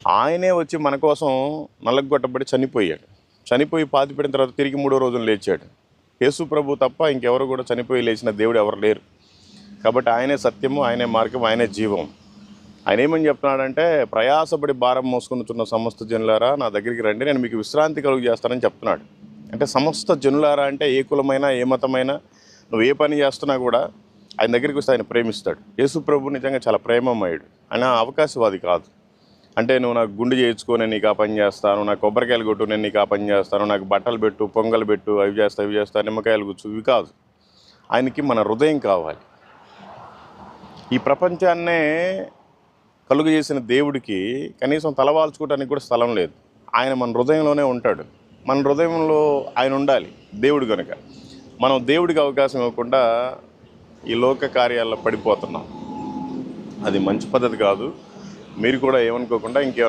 ఆయనే వచ్చి మన కోసం నల్లగొట్టబడి చనిపోయాడు. చనిపోయి పాతిపెట్టిన తర్వాత తిరిగి మూడో రోజున లేచాడు. యేసు ప్రభు తప్ప ఇంకెవరు కూడా చనిపోయి లేచిన దేవుడు ఎవరు లేరు. కాబట్టి ఆయనే సత్యము, ఆయనే మార్గం, ఆయనే జీవం. ఆయన ఏమని చెప్తున్నాడంటే, ప్రయాసపడి భారం మోసుకొనుచున్న సమస్త జనులారా నా దగ్గరికి రండి, నేను మీకు విశ్రాంతి కలుగు చేస్తానని చెప్తున్నాడు. అంటే సమస్త జనులారా అంటే ఏ కులమైనా, ఏ మతమైనా, నువ్వు ఏ పని చేస్తున్నా కూడా ఆయన దగ్గరికి వస్తే ఆయన ప్రేమిస్తాడు. యేసు ప్రభు నిజంగా చాలా ప్రేమమయుడు. ఆయన అవకాశవాది కాదు. అంటే నువ్వు నాకు గుండు చేయించుకో, నేను నీకు ఆ పని చేస్తాను, నాకు కొబ్బరికాయలు కొట్టు, నేను నీకు ఆ పని చేస్తాను, నాకు బట్టలు పెట్టు, పొంగలు పెట్టు, అవి చేస్తా, నిమ్మకాయలు గుచ్చు, ఇవి కాదు. ఆయనకి మన హృదయం కావాలి. ఈ ప్రపంచాన్నే కలుగు చేసిన దేవుడికి కనీసం తలవాల్చుకోవడానికి కూడా స్థలం లేదు. ఆయన మన హృదయంలోనే ఉంటాడు. మన హృదయంలో ఆయన ఉండాలి దేవుడు కనుక. మనం దేవుడికి అవకాశం ఇవ్వకుండా ఈ లోక కార్యాల్లో పడిపోతున్నాం. అది మంచి పద్ధతి కాదు. మీరు కూడా ఏమనుకోకుండా ఇంకేమన్నా